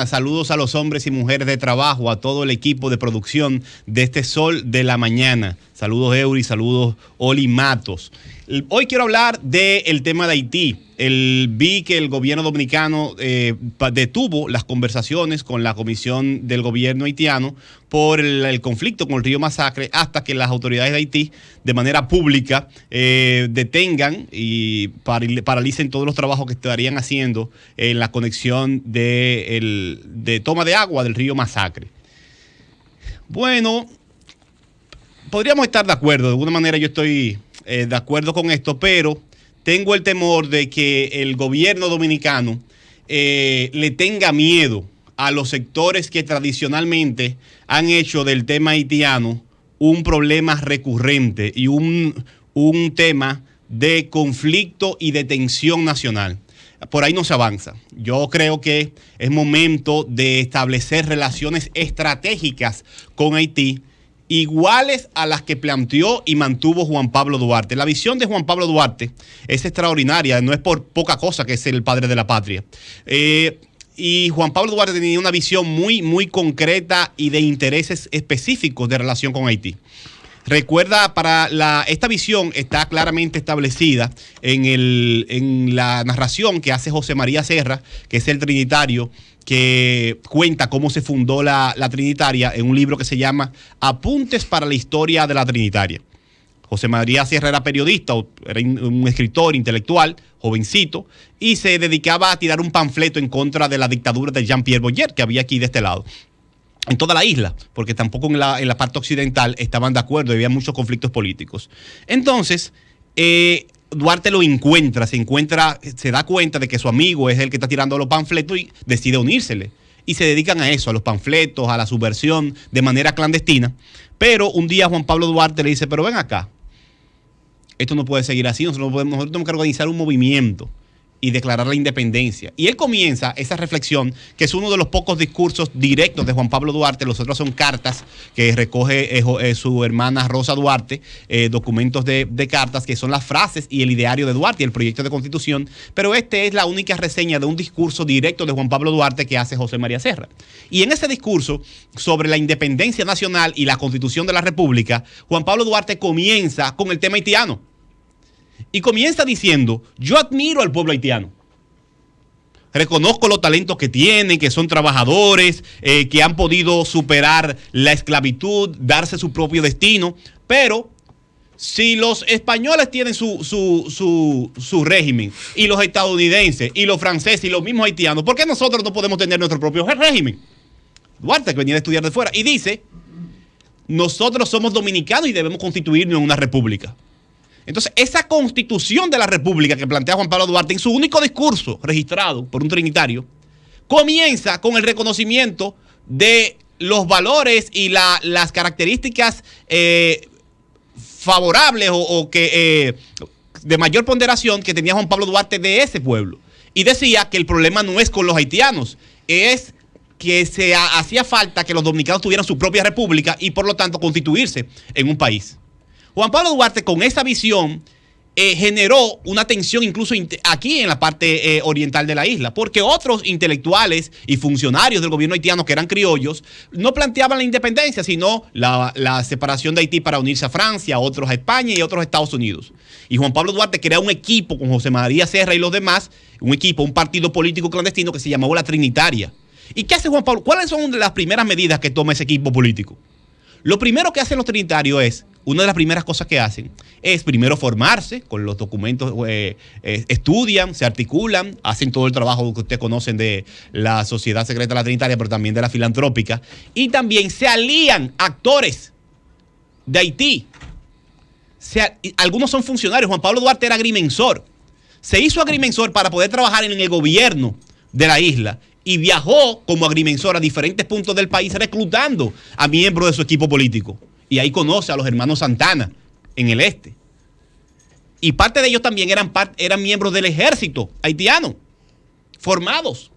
mañana. Saludos a los hombres y mujeres de trabajo, a todo el equipo de producción de este Sol de la Mañana. Saludos Eury, saludos Oli Matos. Hoy quiero hablar del tema de Haití. Vi que el gobierno dominicano detuvo las conversaciones con la comisión del gobierno haitiano por el conflicto con el río Masacre hasta que las autoridades de Haití de manera pública detengan y paralicen todos los trabajos que estarían haciendo en la conexión de toma de agua del río Masacre. Bueno, podríamos estar de acuerdo, de alguna manera yo estoy de acuerdo con esto, pero tengo el temor de que el gobierno dominicano le tenga miedo a los sectores que tradicionalmente han hecho del tema haitiano un problema recurrente y un tema de conflicto y de tensión nacional. Por ahí no se avanza. Yo creo que es momento de establecer relaciones estratégicas con Haití, iguales a las que planteó y mantuvo Juan Pablo Duarte. La visión de Juan Pablo Duarte es extraordinaria, no es por poca cosa que es el padre de la patria. Y Juan Pablo Duarte tenía una visión muy, muy concreta y de intereses específicos de relación con Haití. Recuerda, esta visión está claramente establecida en la narración que hace José María Serra, que es el trinitario, que cuenta cómo se fundó la Trinitaria en un libro que se llama Apuntes para la Historia de la Trinitaria. José María Serra era periodista, era un escritor intelectual, jovencito, y se dedicaba a tirar un panfleto en contra de la dictadura de Jean-Pierre Boyer, que había aquí de este lado. En toda la isla, porque tampoco en la parte occidental estaban de acuerdo, había muchos conflictos políticos. Entonces, Duarte lo encuentra, se da cuenta de que su amigo es el que está tirando los panfletos y decide unírsele. Y se dedican a eso, a los panfletos, a la subversión de manera clandestina. Pero un día Juan Pablo Duarte le dice, pero ven acá, esto no puede seguir así, nosotros tenemos que organizar un movimiento y declarar la independencia. Y él comienza esa reflexión, que es uno de los pocos discursos directos de Juan Pablo Duarte. Los otros son cartas que recoge su hermana Rosa Duarte, documentos de cartas, que son las frases y el ideario de Duarte y el proyecto de constitución. Pero esta es la única reseña de un discurso directo de Juan Pablo Duarte que hace José María Serra. Y en ese discurso sobre la independencia nacional y la constitución de la República, Juan Pablo Duarte comienza con el tema haitiano. Y comienza diciendo, yo admiro al pueblo haitiano. Reconozco los talentos que tienen, que son trabajadores, que han podido superar la esclavitud, darse su propio destino. Pero si los españoles tienen su régimen, y los estadounidenses, y los franceses, y los mismos haitianos, ¿por qué nosotros no podemos tener nuestro propio régimen? Duarte, que venía a estudiar de fuera, y dice, nosotros somos dominicanos y debemos constituirnos en una república. Entonces, esa constitución de la República que plantea Juan Pablo Duarte en su único discurso registrado por un trinitario, comienza con el reconocimiento de los valores y las características favorables o que de mayor ponderación que tenía Juan Pablo Duarte de ese pueblo. Y decía que el problema no es con los haitianos, es que hacía falta que los dominicanos tuvieran su propia república y por lo tanto constituirse en un país. Juan Pablo Duarte, con esa visión, generó una tensión incluso aquí en la parte oriental de la isla, porque otros intelectuales y funcionarios del gobierno haitiano que eran criollos no planteaban la independencia, sino la separación de Haití para unirse a Francia, otros a España y otros a Estados Unidos. Y Juan Pablo Duarte crea un equipo con José María Serra y los demás, un partido político clandestino que se llamó la Trinitaria. ¿Y qué hace Juan Pablo? ¿Cuáles son las primeras medidas que toma ese equipo político? Lo primero que hacen los trinitarios una de las primeras cosas que hacen es primero formarse con los documentos, estudian, se articulan, hacen todo el trabajo que ustedes conocen de la Sociedad Secreta de la Trinitaria, pero también de la filantrópica, y también se alían actores de Haití. Algunos son funcionarios. Juan Pablo Duarte era agrimensor. Se hizo agrimensor para poder trabajar en el gobierno de la isla y viajó como agrimensor a diferentes puntos del país reclutando a miembros de su equipo político. Y ahí conoce a los hermanos Santana en el este. Y parte de ellos también eran miembros del ejército haitiano, formados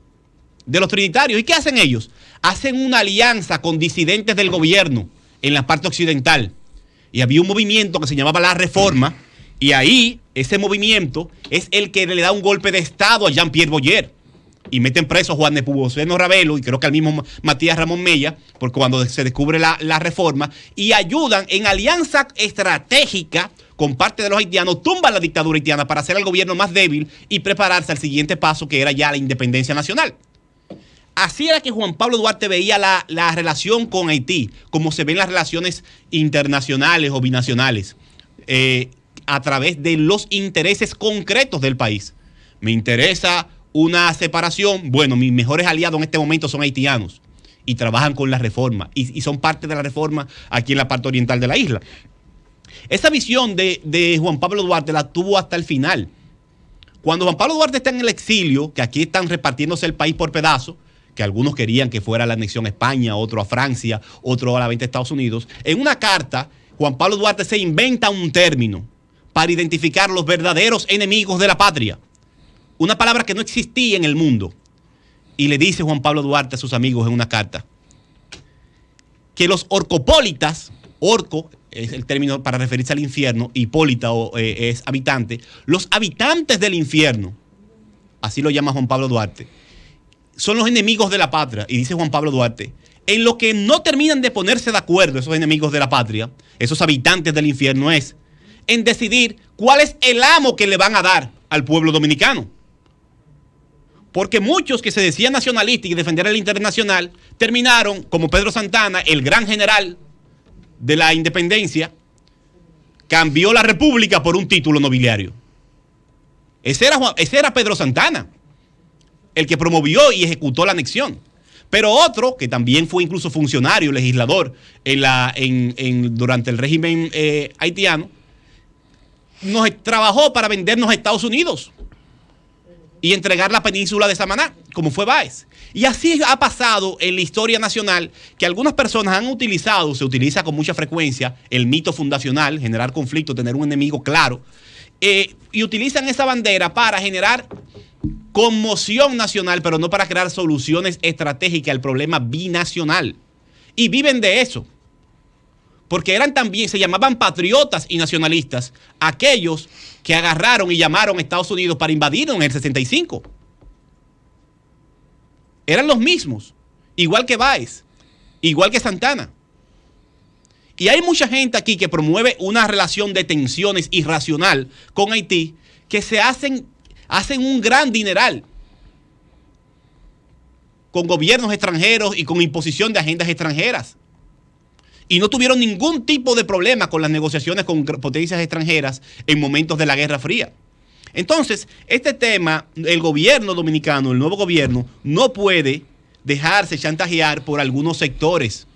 de los trinitarios. ¿Y qué hacen ellos? Hacen una alianza con disidentes del gobierno en la parte occidental. Y había un movimiento que se llamaba La Reforma, y ahí ese movimiento es el que le da un golpe de estado a Jean-Pierre Boyer. y meten preso a Juan Nepomuceno Ravelo y creo que al mismo Matías Ramón Mella, porque cuando se descubre la reforma, y ayudan en alianza estratégica con parte de los haitianos, tumban la dictadura haitiana para hacer el gobierno más débil y prepararse al siguiente paso, que era ya la independencia nacional. Así era que Juan Pablo Duarte veía la relación con Haití, como se ven las relaciones internacionales o binacionales, a través de los intereses concretos del país. Me interesa una separación. Bueno, mis mejores aliados en este momento son haitianos y trabajan con la reforma y son parte de la reforma aquí en la parte oriental de la isla. Esa visión de Juan Pablo Duarte la tuvo hasta el final. Cuando Juan Pablo Duarte está en el exilio, que aquí están repartiéndose el país por pedazos, que algunos querían que fuera la anexión a España, otro a Francia, otro a la venta de Estados Unidos, en una carta Juan Pablo Duarte se inventa un término para identificar los verdaderos enemigos de la patria. Una palabra que no existía en el mundo. Y le dice Juan Pablo Duarte a sus amigos en una carta que los orcopólitas, orco es el término para referirse al infierno, hipólita es habitante, los habitantes del infierno, así lo llama Juan Pablo Duarte, son los enemigos de la patria. Y dice Juan Pablo Duarte, en lo que no terminan de ponerse de acuerdo esos enemigos de la patria, esos habitantes del infierno, es en decidir cuál es el amo que le van a dar al pueblo dominicano. Porque muchos que se decían nacionalistas y defender el internacional terminaron, como Pedro Santana, el gran general de la independencia, cambió la república por un título nobiliario. Ese era Pedro Santana, el que promovió y ejecutó la anexión. Pero otro, que también fue incluso funcionario, legislador durante el régimen haitiano, trabajó para vendernos a Estados Unidos y entregar la península de Samaná, como fue Báez. Y así ha pasado en la historia nacional, que algunas personas han utilizado, se utiliza con mucha frecuencia, el mito fundacional, generar conflicto, tener un enemigo claro, y utilizan esa bandera para generar conmoción nacional, pero no para crear soluciones estratégicas al problema binacional. Y viven de eso. Porque eran también, se llamaban patriotas y nacionalistas, aquellos que agarraron y llamaron a Estados Unidos para invadirnos en el 65. Eran los mismos, igual que Báez, igual que Santana. Y hay mucha gente aquí que promueve una relación de tensiones irracional con Haití, que se hacen un gran dineral con gobiernos extranjeros y con imposición de agendas extranjeras. Y no tuvieron ningún tipo de problema con las negociaciones con potencias extranjeras en momentos de la Guerra Fría. Entonces, este tema, el gobierno dominicano, el nuevo gobierno, no puede dejarse chantajear por algunos sectores.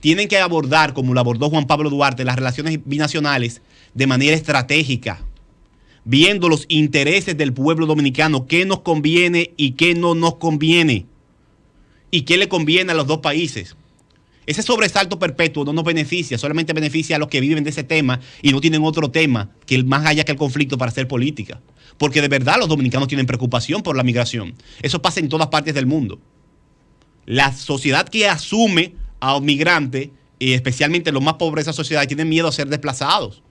Tienen que abordar, como lo abordó Juan Pablo Duarte, las relaciones binacionales de manera estratégica, viendo los intereses del pueblo dominicano, qué nos conviene y qué no nos conviene, y qué le conviene a los dos países. Ese sobresalto perpetuo no nos beneficia, solamente beneficia a los que viven de ese tema y no tienen otro tema que más allá que el conflicto para hacer política. Porque de verdad los dominicanos tienen preocupación por la migración. Eso pasa en todas partes del mundo. La sociedad que asume a un migrante, y especialmente los más pobres de esa sociedad, tienen miedo a ser desplazados.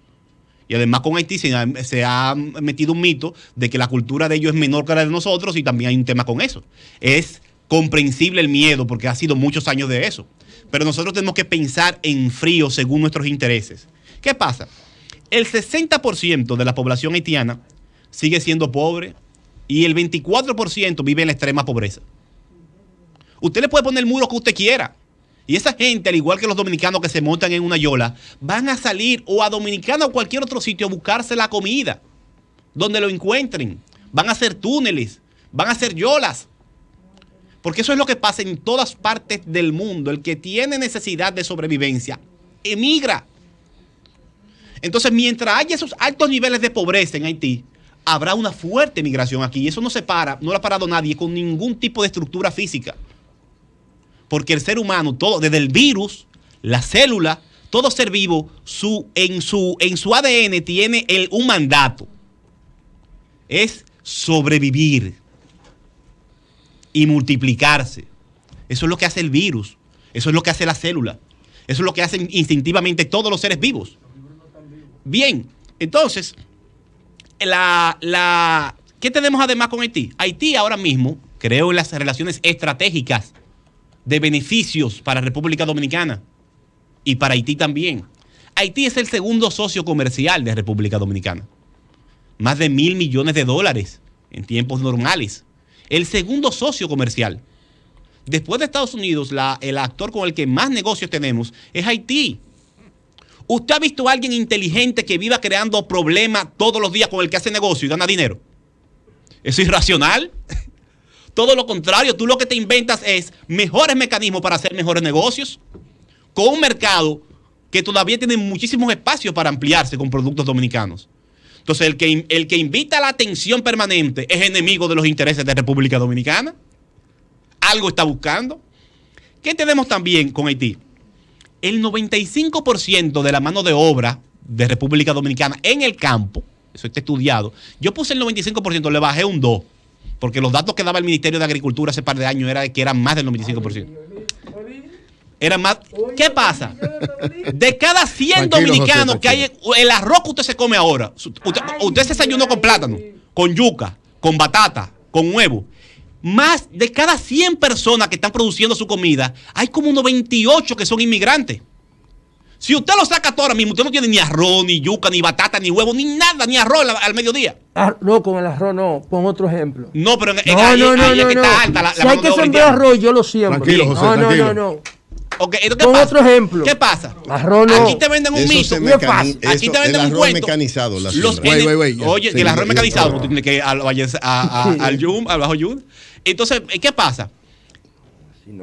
Y además con Haití se ha metido un mito de que la cultura de ellos es menor que la de nosotros, y también hay un tema con eso. Es comprensible el miedo porque ha sido muchos años de eso. Pero nosotros tenemos que pensar en frío según nuestros intereses. ¿Qué pasa? El 60% de la población haitiana sigue siendo pobre y el 24% vive en la extrema pobreza. Usted le puede poner el muro que usted quiera. Y esa gente, al igual que los dominicanos que se montan en una yola, van a salir o a Dominicana o cualquier otro sitio a buscarse la comida donde lo encuentren. Van a hacer túneles, van a hacer yolas. Porque eso es lo que pasa en todas partes del mundo. El que tiene necesidad de sobrevivencia emigra. Entonces, mientras haya esos altos niveles de pobreza en Haití, habrá una fuerte migración aquí. Y eso no lo ha parado nadie con ningún tipo de estructura física. Porque el ser humano, todo, desde el virus, la célula, todo ser vivo, en su ADN tiene un mandato. Es sobrevivir y multiplicarse. Eso es lo que hace el virus. Eso es lo que hace la célula. Eso es lo que hacen instintivamente todos los seres vivos. Bien, entonces, ¿qué tenemos además con Haití? Haití ahora mismo creo en las relaciones estratégicas de beneficios para República Dominicana y para Haití también. Haití es el segundo socio comercial de República Dominicana. Más de $1.000 millones en tiempos normales. El segundo socio comercial. Después de Estados Unidos, el actor con el que más negocios tenemos es Haití. ¿Usted ha visto a alguien inteligente que viva creando problemas todos los días con el que hace negocio y gana dinero? ¿Eso es irracional? Todo lo contrario, tú lo que te inventas es mejores mecanismos para hacer mejores negocios con un mercado que todavía tiene muchísimos espacios para ampliarse con productos dominicanos. Entonces, el que invita a la atención permanente es enemigo de los intereses de República Dominicana. Algo está buscando. ¿Qué tenemos también con Haití? El 95% de la mano de obra de República Dominicana en el campo, eso está estudiado. Yo puse el 95%, le bajé un 2%, porque los datos que daba el Ministerio de Agricultura hace par de años era que eran más del 95%. Era más. ¿Qué pasa? De cada 100 dominicanos que hay, el arroz que usted se come ahora, usted se desayunó con plátano, con yuca, con batata, con huevo. Más de cada 100 personas que están produciendo su comida, hay como unos 28 que son inmigrantes. Si usted lo saca todo ahora mismo, usted no tiene ni arroz, ni yuca, ni batata, ni huevo, ni nada, ni arroz al mediodía. No, con el arroz no, pon otro ejemplo. No, pero ahí es que está alta la si hay que sembrar arroz, yo lo siembro. Tranquilo, José, tranquilo. No. Okay, Pon otro ejemplo. ¿Qué pasa? Arroz no. Aquí te venden un mito. Aquí te venden un cuento. Mecanizado. Oye, que el arroz mecanizado, tú tienes que ir al Bajo Yum. Entonces, ¿qué pasa?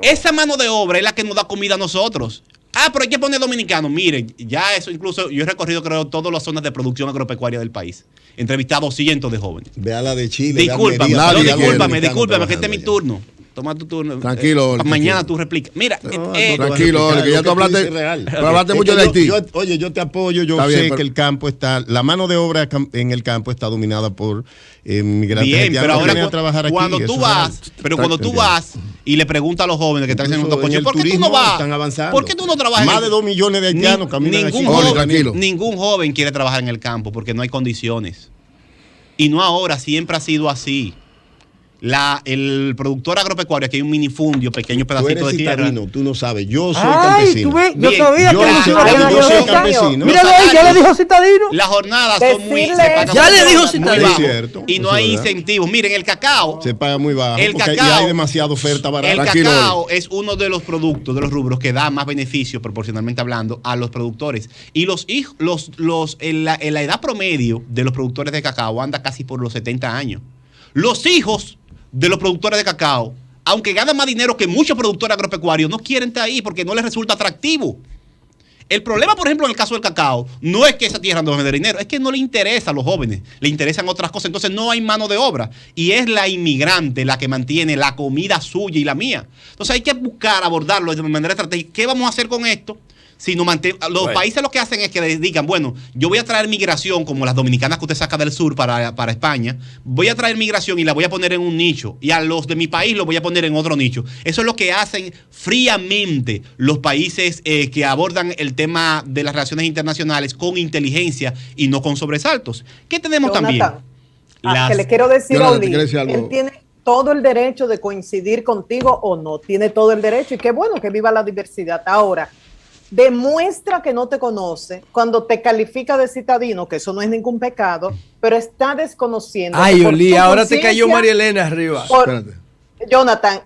Esa mano de obra es la que nos da comida a nosotros. Pero hay que poner dominicanos. Miren, ya eso incluso, yo he recorrido creo todas las zonas de producción agropecuaria del país. He entrevistado cientos de jóvenes. Vea la de Chile. Discúlpame, que este es mi turno. Toma tu turno. Tranquilo. Mañana tú replicas. Mira, tranquilo, que ya tú hablaste mucho de Haití. Oye, yo te apoyo. Yo sé que el campo está, la mano de obra en el campo está dominada por migrantes. Bien, pero ahora cuando tú vas y le preguntas a los jóvenes que están haciendo estos coches, ¿por qué tú no vas? Están avanzando. ¿Por qué tú no trabajas? Más de 2 millones de haitianos caminan aquí. Ningún joven quiere trabajar en el campo porque no hay condiciones. Y no ahora, siempre ha sido así. El productor agropecuario, aquí hay un minifundio, pequeño pedacito de tierra. Citadino, tú no sabes, yo soy campesino. Yo sabía que yo soy campesino. Míralo ahí, ya le dijo citadino. Las jornadas son muy. Ya le dijo citadino. Y no hay incentivos. Miren, el cacao. Se paga muy bajo. El porque cacao, hay demasiada oferta barata. El cacao es uno de los productos, de los rubros que da más beneficio, proporcionalmente hablando, a los productores. Y en la edad promedio de los productores de cacao anda casi por los 70 años. Los hijos de los productores de cacao, aunque ganan más dinero que muchos productores agropecuarios, no quieren estar ahí porque no les resulta atractivo. El problema, por ejemplo, en el caso del cacao, no es que esa tierra no genere dinero, es que no le interesa a los jóvenes, le interesan otras cosas, entonces no hay mano de obra. Y es la inmigrante la que mantiene la comida suya y la mía. Entonces hay que buscar abordarlo de manera estratégica. ¿Qué vamos a hacer con esto? Si no los países lo que hacen es que digan, bueno, yo voy a traer migración como las dominicanas que usted saca del sur para España, voy a traer migración y la voy a poner en un nicho y a los de mi país los voy a poner en otro nicho. Eso es lo que hacen fríamente los países que abordan el tema de las relaciones internacionales con inteligencia y no con sobresaltos. ¿Qué tenemos también? Que le quiero decir a Oli, él tiene todo el derecho de coincidir contigo o no, tiene todo el derecho y qué bueno que viva la diversidad. Ahora, demuestra que no te conoce cuando te califica de citadino, que eso no es ningún pecado, pero está desconociendo. Ay, Oli, ahora te cayó María Elena arriba. Jonathan,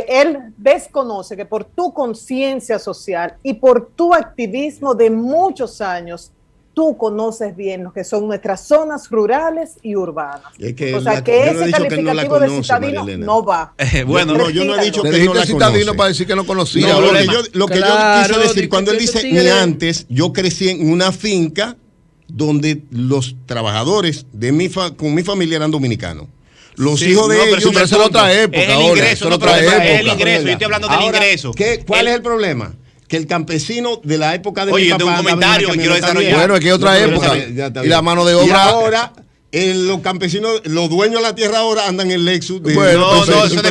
él desconoce que por tu conciencia social y por tu activismo de muchos años, tú conoces bien lo que son nuestras zonas rurales y urbanas. O sea, que ese calificativo de citadino no va. Bueno, no, yo no he dicho que no la citadino para decir que no conocía. No, lo que yo quise decir, cuando él dice ni antes, yo crecí en una finca donde los trabajadores con mi familia eran dominicanos. Los hijos de ellos... Pero eso es otra época. Es el ingreso, el ingreso. Yo estoy hablando del ingreso. ¿Cuál es el problema? Que el campesino de la época de mi papá... Oye, un comentario que quiero desarrollar. Bueno, es que hay otra época. Y la mano de obra... Y ahora, los campesinos, los dueños de la tierra ahora andan en Lexus de eso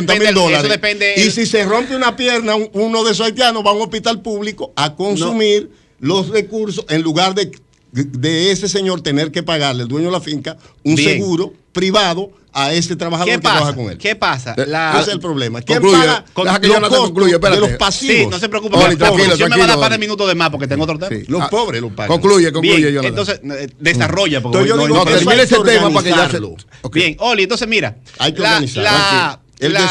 depende. Y si se rompe una pierna, uno de esos haitianos va a un hospital público a consumir los recursos en lugar de ese señor tener que pagarle, el dueño de la finca, un seguro privado a este trabajador que trabaja con él. ¿Qué pasa? Ese es el problema. ¿Quién concluye, paga los costos de los pasivos? Sí, no se preocupe. Tranquilo, me va a dar par de minutos de más porque tengo otro tema. Sí. Los pobres los pagan. Concluye, Bien, Jonathan. entonces, desarrolla. Porque Entonces, yo digo que termine ese tema para que ya se... Okay. Bien, Oli, entonces mira. Hay que organizar.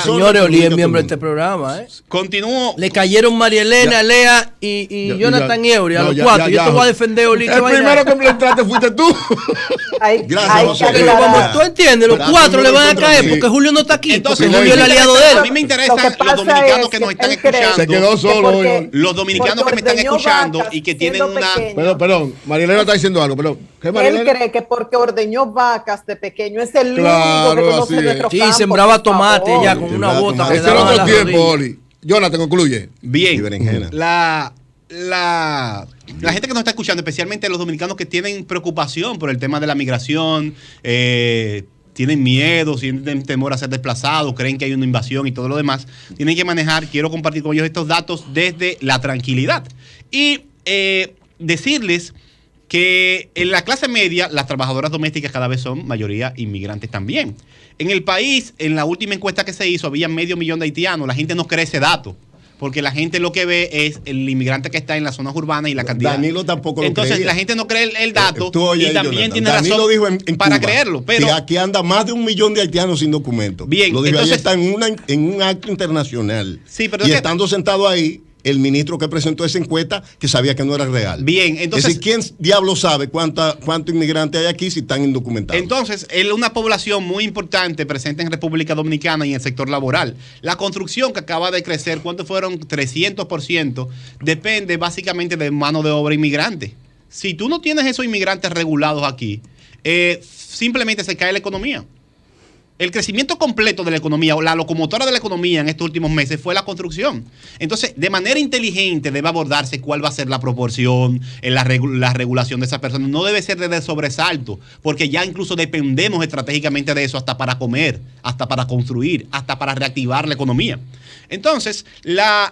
Señores, Oli es miembro de este programa, ¿eh? Continúo. Le cayeron María Elena, Lea y Jonathan Eury a los cuatro. Yo te voy a defender, Oli. El primero que me entraste fuiste tú. Gracias, José. Tú entiendes, los cuatro le van a caer porque Julio no está aquí. Entonces, porque Julio es el aliado de él. A mí me interesan los dominicanos que nos están escuchando. Se quedó solo. Los dominicanos que me están escuchando y que tienen una... Perdón, María Elena está diciendo algo, pero él cree que porque ordeñó vacas de pequeño es el único que conoce nuestro campo. Sí, sembraba tomate ya con una bota. ese era otro tiempo, Oli. Jonathan, concluye. Bien, la gente que nos está escuchando, especialmente los dominicanos que tienen preocupación por el tema de la migración, tienen miedo, sienten temor a ser desplazados, creen que hay una invasión y todo lo demás, tienen que manejar, quiero compartir con ellos estos datos desde la tranquilidad. Y decirles que en la clase media, las trabajadoras domésticas cada vez son mayoría inmigrantes también. En el país, en la última encuesta que se hizo, había 500,000 de haitianos. La gente no cree ese dato, porque la gente lo que ve es el inmigrante que está en las zonas urbanas y la cantidad. Danilo tampoco lo Entonces, creía. la gente no cree el dato y también Jonathan. tiene Danilo razón dijo en para Cuba creerlo. Pero que aquí anda más de 1 millón de haitianos sin documentos. Bien, lo dijo, entonces, ahí está en un acto internacional. Sí, pero y estando sentado ahí, el ministro que presentó esa encuesta que sabía que no era real. Bien, entonces... Es decir, ¿quién diablo sabe cuántos inmigrantes hay aquí si están indocumentados? Entonces, es una población muy importante presente en República Dominicana y en el sector laboral. La construcción que acaba de crecer, ¿cuánto fueron? 300%, depende básicamente de mano de obra inmigrante. Si tú no tienes esos inmigrantes regulados aquí, simplemente se cae la economía. El crecimiento completo de la economía o la locomotora de la economía en estos últimos meses fue la construcción. Entonces, de manera inteligente debe abordarse cuál va a ser la proporción, la regulación de esas personas. No debe ser desde sobresalto, porque ya incluso dependemos estratégicamente de eso hasta para comer, hasta para construir, hasta para reactivar la economía. Entonces,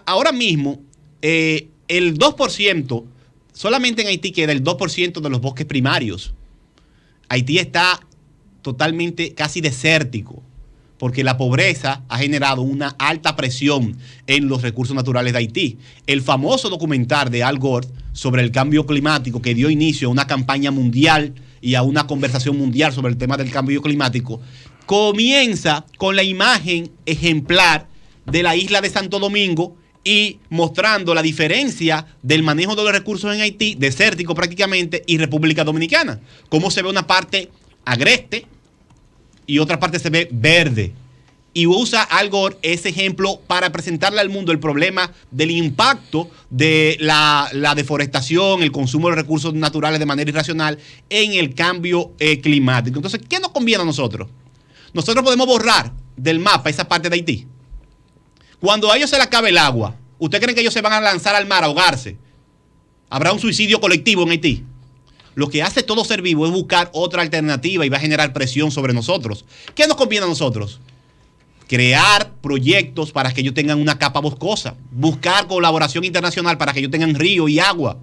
ahora mismo, el 2%, solamente en Haití queda el 2% de los bosques primarios. Haití está totalmente casi desértico, porque la pobreza ha generado una alta presión en los recursos naturales de Haití. El famoso documental de Al Gore sobre el cambio climático, que dio inicio a una campaña mundial y a una conversación mundial sobre el tema del cambio climático, comienza con la imagen ejemplar de la isla de Santo Domingo y mostrando la diferencia del manejo de los recursos en Haití, desértico prácticamente, y República Dominicana. Cómo se ve una parte agreste y otra parte se ve verde. Y usa Al Gore ese ejemplo para presentarle al mundo el problema del impacto de la deforestación, el consumo de los recursos naturales de manera irracional en el cambio climático. Entonces, ¿qué nos conviene a nosotros? Nosotros podemos borrar del mapa esa parte de Haití. Cuando a ellos se les acabe el agua, ¿usted cree que ellos se van a lanzar al mar a ahogarse? ¿Habrá un suicidio colectivo en Haití? Lo que hace todo ser vivo es buscar otra alternativa y va a generar presión sobre nosotros. ¿Qué nos conviene a nosotros? Crear proyectos para que ellos tengan una capa boscosa. Buscar colaboración internacional para que ellos tengan río y agua.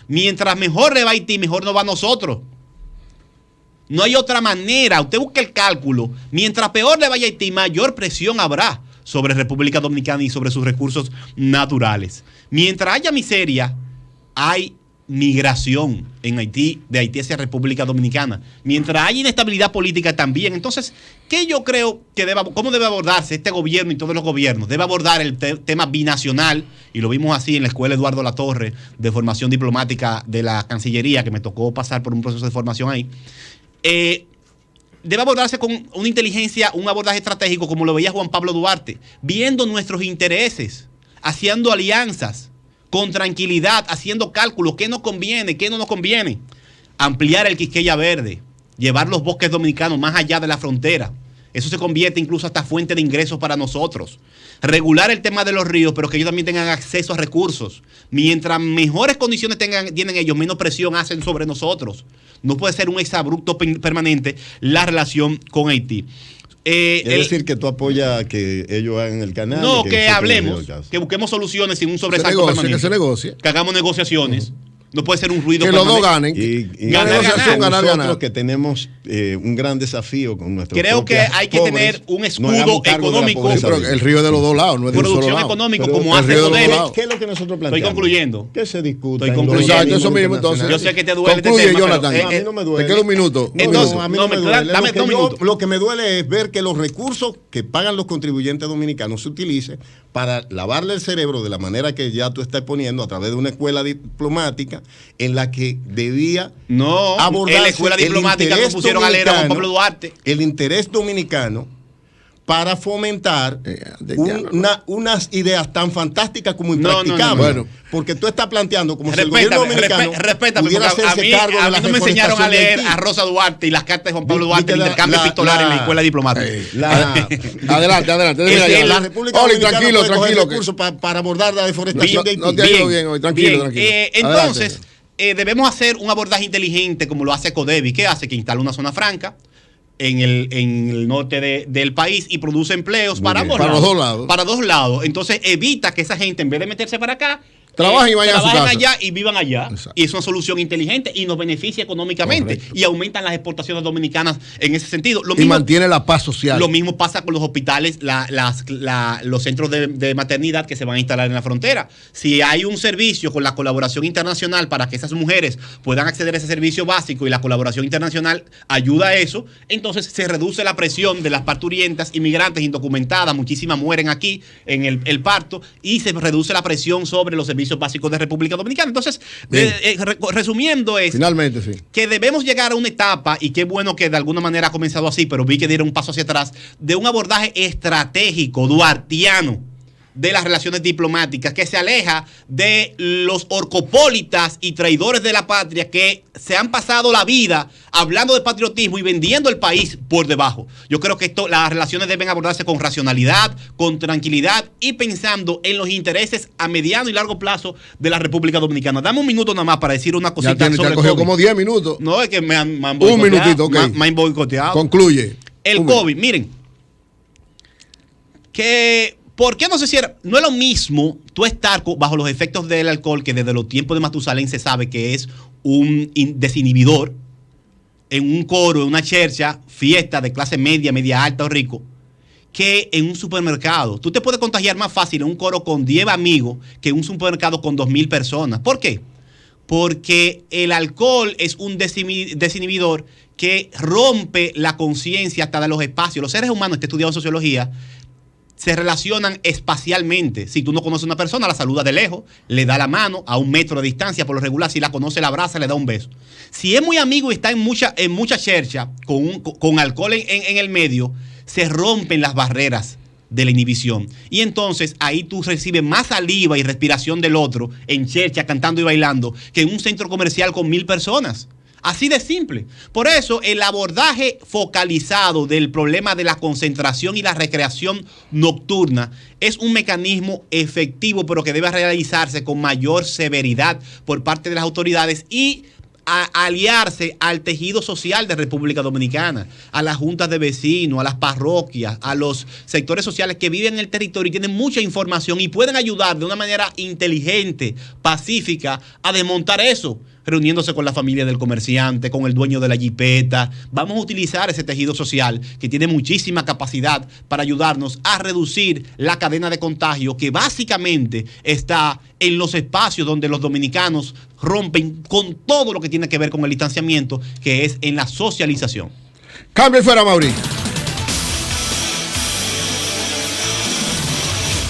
Mientras mejor le va a Haití, mejor nos va a nosotros. No hay otra manera. Usted busca el cálculo. Mientras peor le vaya a Haití, mayor presión habrá sobre República Dominicana y sobre sus recursos naturales. Mientras haya miseria, hay migración en Haití, de Haití hacia República Dominicana. Mientras hay inestabilidad política también. Entonces, ¿qué yo creo que cómo debe abordarse este gobierno y todos los gobiernos? Debe abordar el tema binacional, y lo vimos así en la Escuela Eduardo Latorre de formación diplomática de la Cancillería, que me tocó pasar por un proceso de formación ahí. Debe abordarse con una inteligencia, un abordaje estratégico, como lo veía Juan Pablo Duarte, viendo nuestros intereses, haciendo alianzas, con tranquilidad, haciendo cálculos, qué nos conviene, qué no nos conviene. Ampliar el Quisqueya Verde, llevar los bosques dominicanos más allá de la frontera. Eso se convierte incluso hasta fuente de ingresos para nosotros. Regular el tema de los ríos, pero que ellos también tengan acceso a recursos. Mientras mejores condiciones tienen ellos, menos presión hacen sobre nosotros. No puede ser un exabrupto permanente la relación con Haití. Es decir, que tú apoyas que ellos hagan el canal. No, que hablemos, que busquemos soluciones sin un sobresalto permanente. Que se negocie. Que hagamos negociaciones. No puede ser un ruido. Que los dos ganen. Y nosotros que tenemos un gran desafío con nuestros Creo que hay que tener un escudo económico. Pero el río es de los dos lados, no es de un solo lado. Producción económica, como hace Codevi. ¿Qué es lo que nosotros planteamos? Estoy concluyendo. Que se discuta. Estoy concluyendo. Eso mismo, entonces. Yo sé que te duele concluye, este tema, Jonathan. A mí no me duele. Te queda un minuto. Entonces, a mí no me duele. Dame 2 minutos. Lo que me duele es ver que los recursos que pagan los contribuyentes dominicanos se utilicen para lavarle el cerebro de la manera que ya tú estás poniendo a través de una escuela diplomática en la que debía abordar en la escuela diplomática no pusieron a leer a Juan Pablo Duarte. El interés dominicano para fomentar unas ideas tan fantásticas como impracticables. Bueno. Porque tú estás planteando como si el gobierno dominicano pudiera hacerse cargo de la reforestación. A mí no me enseñaron a leer a Rosa Duarte y las cartas de Juan Pablo Duarte, el intercambio epistolar en la escuela diplomática. Adelante. La República Dominicana puede coger recursos para abordar la deforestación de Haití. No te ha ido bien hoy, tranquilo. Entonces, debemos hacer un abordaje inteligente como lo hace Codevi. ¿Qué hace? Que instala una zona franca en el norte del país y produce empleos para ambos lados. Los dos lados. Para dos lados. Entonces evita que esa gente, en vez de meterse para acá, trabajen y vayan a su casa. Allá y vivan allá. Exacto. Y es una solución inteligente y nos beneficia económicamente. Correcto. Y aumentan las exportaciones dominicanas en ese sentido. Y mantiene la paz social. Lo mismo pasa con los hospitales, los centros de maternidad que se van a instalar en la frontera. Si hay un servicio con la colaboración internacional para que esas mujeres puedan acceder a ese servicio básico y la colaboración internacional ayuda a eso, entonces se reduce la presión de las parturientas inmigrantes indocumentadas. Muchísimas mueren aquí en el parto y se reduce la presión sobre los servicios básicos de República Dominicana. Entonces, resumiendo es finalmente sí, que debemos llegar a una etapa, y qué bueno que de alguna manera ha comenzado así, pero vi que dieron un paso hacia atrás, de un abordaje estratégico, duartiano, de las relaciones diplomáticas, que se aleja de los orcopólitas y traidores de la patria que se han pasado la vida hablando de patriotismo y vendiendo el país por debajo. Yo creo que las relaciones deben abordarse con racionalidad, con tranquilidad y pensando en los intereses a mediano y largo plazo de la República Dominicana. Dame un minuto nada más para decir una cosita sobre el COVID. Como 10 minutos. No, es que me han boicoteado. Un minutito, ok. Me han boicoteado. Concluye. El COVID, miren, ¿por qué no se cierra? No es lo mismo tú estar bajo los efectos del alcohol, que desde los tiempos de Matusalén se sabe que es un desinhibidor, en un coro, en una chercha, fiesta de clase media, media alta o rico, que en un supermercado. Tú te puedes contagiar más fácil en un coro con 10 amigos que en un supermercado con 2,000 personas. ¿Por qué? Porque el alcohol es un desinhibidor que rompe la conciencia hasta de los espacios. Los seres humanos que estudian sociología se relacionan espacialmente. Si tú no conoces a una persona, la saludas de lejos, le da la mano a 1 metro de distancia, por lo regular. Si la conoce, la abraza, le da un beso. Si es muy amigo y está en mucha chercha, con alcohol en el medio, se rompen las barreras de la inhibición. Y entonces ahí tú recibes más saliva y respiración del otro en chercha, cantando y bailando, que en un centro comercial con 1,000 personas. Así de simple. Por eso el abordaje focalizado del problema de la concentración y la recreación nocturna es un mecanismo efectivo, pero que debe realizarse con mayor severidad por parte de las autoridades y aliarse al tejido social de República Dominicana, a las juntas de vecinos, a las parroquias, a los sectores sociales que viven en el territorio y tienen mucha información y pueden ayudar de una manera inteligente, pacífica, a desmontar eso, reuniéndose con la familia del comerciante, con el dueño de la jipeta. Vamos a utilizar ese tejido social que tiene muchísima capacidad para ayudarnos a reducir la cadena de contagio que básicamente está en los espacios donde los dominicanos rompen con todo lo que tiene que ver con el distanciamiento, que es en la socialización. Cambio y fuera, Mauricio.